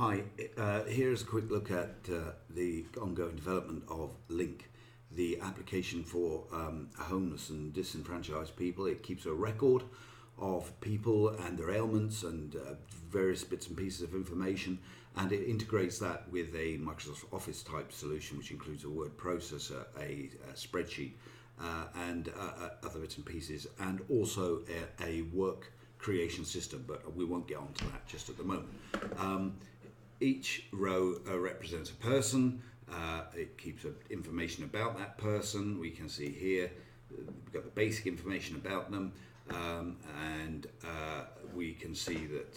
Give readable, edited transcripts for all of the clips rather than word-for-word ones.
Hi, here's a quick look at the ongoing development of Link, the application for homeless and disenfranchised people. It keeps a record of people and their ailments and various bits and pieces of information, and it integrates that with a Microsoft Office type solution, which includes a word processor, a spreadsheet, and other bits and pieces, and also a work creation system, but we won't get onto that just at the moment. Each row represents a person. It keeps information about that person. We can see here we've got the basic information about them, and we can see that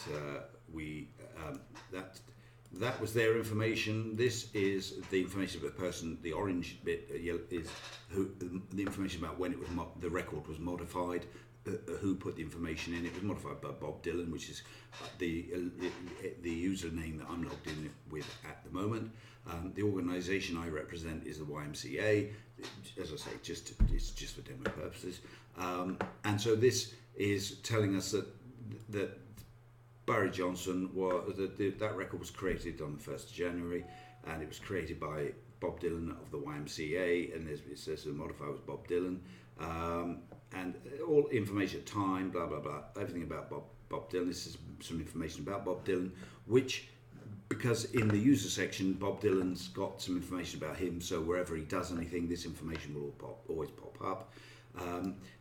that was their information. This is the information of the person. The orange bit is the information about when it was the record was modified. Who put the information in. It was modified by Bob Dylan, which is the username that I'm logged in with at the moment. The organisation I represent is the YMCA. As I say, it's just for demo purposes. And so this is telling us that Barry Johnson that record was created on the 1st of January, and it was created by Bob Dylan of the YMCA, and it says the modifier was Bob Dylan. And all information, time, blah blah blah, everything about Bob Dylan. This is some information about Bob Dylan, which, because in the user section Bob Dylan's got some information about him, so wherever he does anything, this information will always pop up.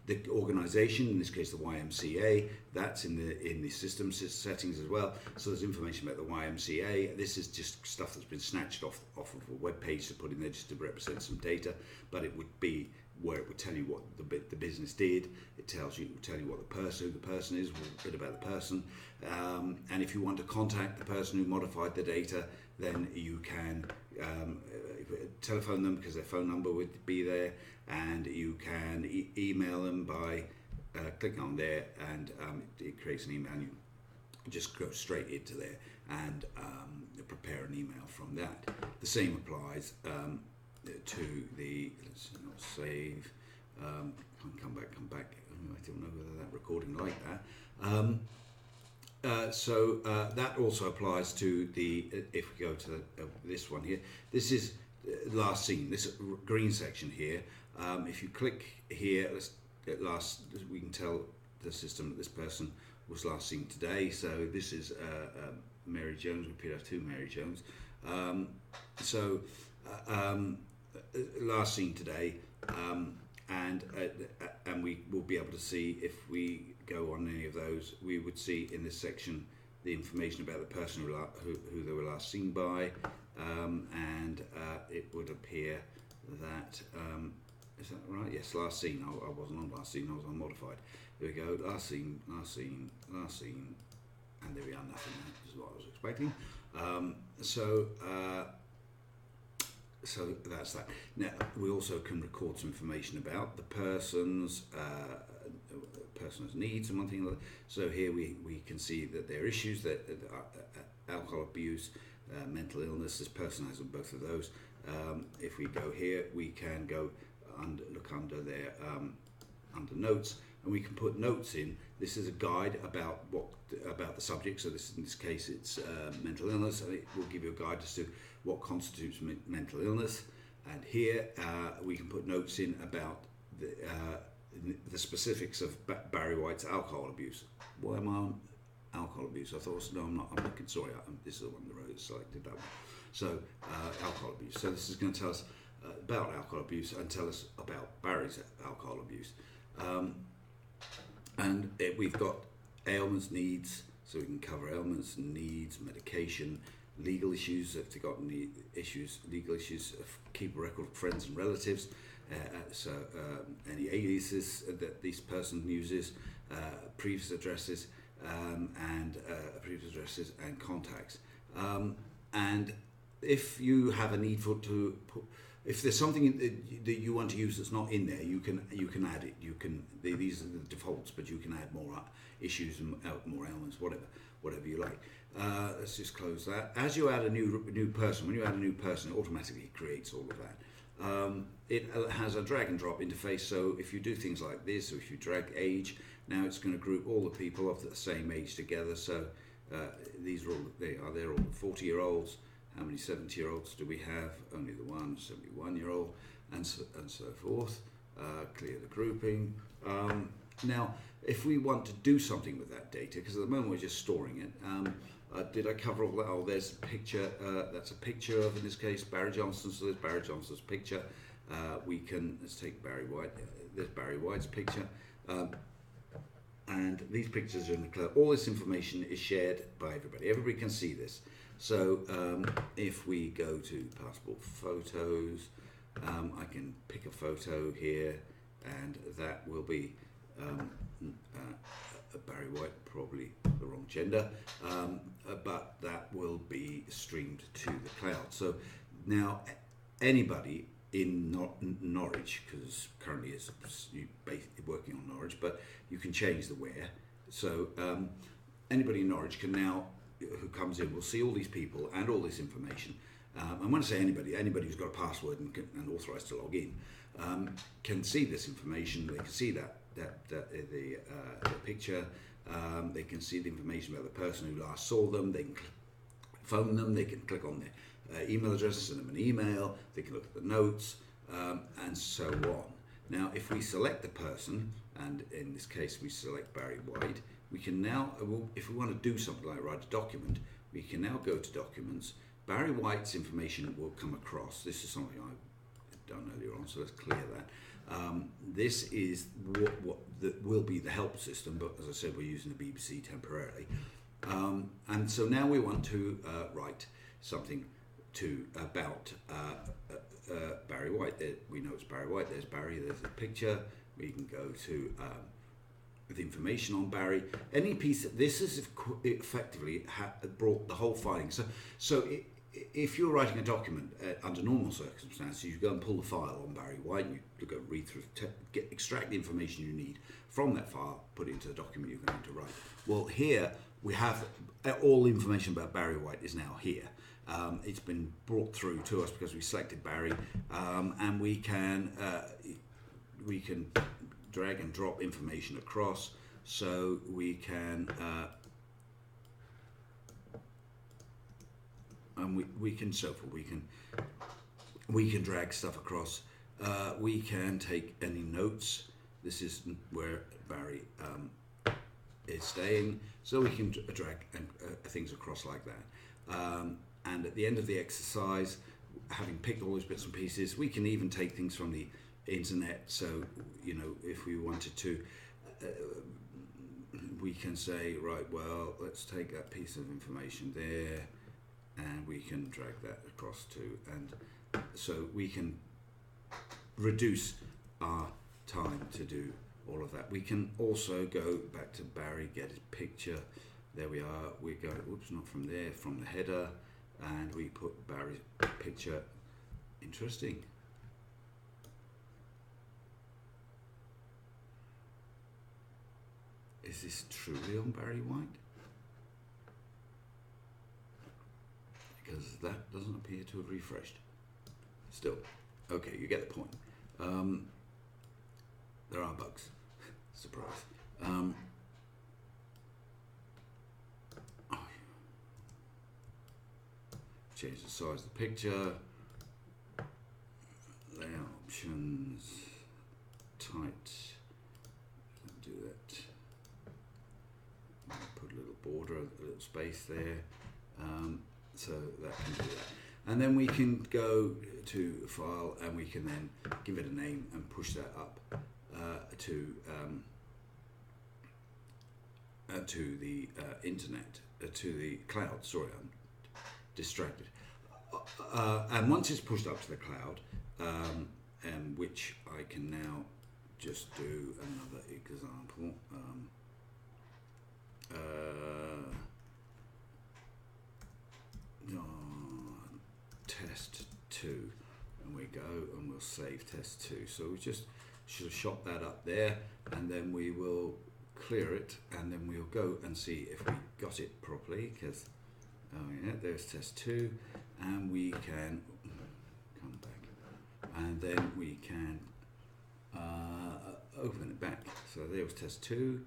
The organisation, in this case the YMCA, that's in the system settings as well. So there's information about the YMCA. This is just stuff that's been snatched off of a web page to put in there just to represent some data, but it would be where it would tell you what the business did. It tell you what who the person is, a bit about the person, and if you want to contact the person who modified the data, then you can telephone them, because their phone number would be there, and you can email them by clicking on there, and it creates an email. And you just go straight into there and prepare an email from that. The same applies to the, let's not save, come back, I don't know whether that recording like that. So that also applies to the, if we go to this one here, this is last seen, this green section here. If you click here, we can tell the system that this person was last seen today. So this is Mary Jones. We appear to have two Mary Jones. Last seen today, and we will be able to see, if we go on any of those, we would see in this section the information about the person who they were last seen by, and it would appear that is that right? Yes, last seen. I wasn't on last seen. I was on modified. There we go. Last seen, and there we are. Nothing. This is what I was expecting. So that's that. Now we also can record some information about the person's needs and one thing like that. So here we can see that there are issues that alcohol abuse, mental illness. This person has both of those. If we go here, we can go look under there under notes, and we can put notes in. This is a guide about the subject. So in this case it's mental illness, and it will give you a guide as to what constitutes mental illness. And here we can put notes in about the specifics of Barry White's alcohol abuse. Why am I on alcohol abuse? I thought, no, I'm not. I'm looking. Sorry, this is the one the road selected, that one. So alcohol abuse. So this is going to tell us about alcohol abuse and tell us about Barry's alcohol abuse. And we've got ailments, needs, so we can cover ailments, needs, medication, legal issues, if they've got any issues, legal issues, keep a record of friends and relatives, any aliases that this person uses, previous addresses, and contacts. And if you have a need if there's something that you want to use that's not in there, you can add it. These are the defaults, but you can add more issues and more elements, whatever you like. Let's just close that. As you add a new person, when you add a new person, it automatically creates all of that. It has a drag and drop interface, so if you do things like this, or if you drag age, now it's going to group all the people of the same age together. So these are all they're all 40-year-olds. How many 70-year-olds do we have? Only the one 71-year-old, and so forth. Clear the grouping. Now, if we want to do something with that data, because at the moment we're just storing it, did I cover all that? Oh, there's a picture. That's a picture of, in this case, Barry Johnson. So there's Barry Johnson's picture. Let's take Barry White. There's Barry White's picture. And these pictures are in the cloud. All this information is shared by everybody. Everybody can see this. So if we go to passport photos, I can pick a photo here, and that will be Barry White, probably the wrong gender, but that will be streamed to the cloud. So now anybody in Norwich, because currently it's basically working on Norwich, but you can change the where. So anybody in Norwich can now, who comes in, will see all these people and all this information. And when I say anybody who's got a password and authorised to log in, can see this information. They can see the picture. They can see the information about the person who last saw them. They can phone them. They can click on their email address, send them an email. They can look at the notes, and so on. Now, if we select the person, and in this case we select Barry White, we can now, if we want to do something like write a document, we can now go to Documents. Barry White's information will come across. This is something I've done earlier on, so let's clear that. This is what will be the help system, but as I said, we're using the BBC temporarily. And so now we want to write something about Barry White. We know it's Barry White. There's Barry. There's the picture. We can go to the information on Barry. Any piece. This is effectively brought the whole filing. So if you're writing a document under normal circumstances, you go and pull the file on Barry White. You go read through, extract the information you need from that file, put it into the document you're going to write. Well, here we have all the information about Barry White is now here. It's been brought through to us because we selected Barry, and we can drag and drop information across. So we can and we can drag stuff across. We can take any notes. This is where Barry is staying, so we can drag things across like that. And at the end of the exercise, having picked all those bits and pieces, we can even take things from the internet. So, you know, if we wanted to, we can say, right, well, let's take that piece of information there, and we can drag that across too. And so we can reduce our time to do all of that. We can also go back to Barry, get his picture. There we are. We go, oops, not from there, from the header, and we put Barry's picture. Interesting. Is this truly on Barry White? Because that doesn't appear to have refreshed. Still, okay, you get the point. There are bugs. Surprise. Change the size of the picture. Layout options. Tight. Do that. Put a little border, a little space there. So that can do that. And then we can go to File, and we can then give it a name and push that up to the internet, to the cloud. Sorry, I'm distracted. And once it's pushed up to the cloud, which I can now just do another example. Test 2, and we go and we'll save test 2. So we just should have shot that up there, and then we will clear it, and then we'll go and see if we got it properly, because oh yeah, there's test 2, and we can come back, and then we can open it back. So there was test 2,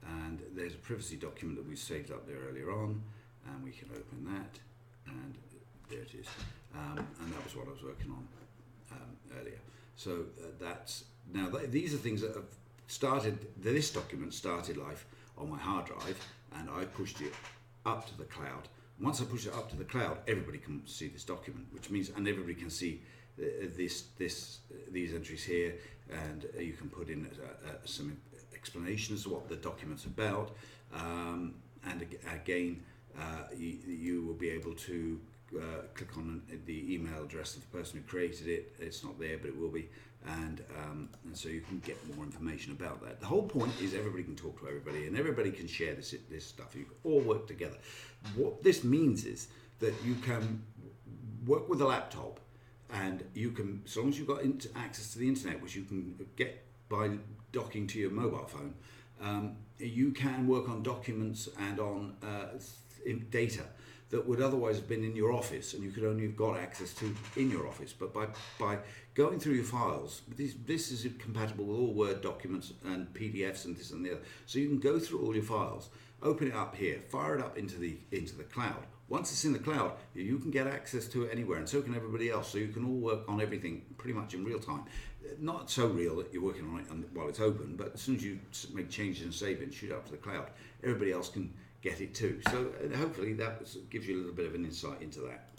and there's a privacy document that we saved up there earlier on, and we can open that, and there it is, and that was what I was working on earlier. So that's now these are things that have started. This document started life on my hard drive, and I pushed it up to the cloud. Once I push it up to the cloud, everybody can see this document, which means, and everybody can see these entries here, and you can put in some explanation as to what the document's about, and again, you will be able to click on the email address of the person who created it. It's not there, but it will be, and so you can get more information about that. The whole point is everybody can talk to everybody, and everybody can share this stuff. You can all work together. What this means is that you can work with a laptop, and you can, as long as you've got access to the internet, which you can get by docking to your mobile phone, you can work on documents and on data that would otherwise have been in your office, and you could only have got access to in your office. But by going through your files, this is compatible with all Word documents and PDFs and this and the other. So you can go through all your files, open it up here, fire it up into the cloud. Once it's in the cloud, you can get access to it anywhere, and so can everybody else. So you can all work on everything pretty much in real time. Not so real that you're working on it while it's open, but as soon as you make changes and save it and shoot it up to the cloud, everybody else can get it too. So hopefully that gives you a little bit of an insight into that.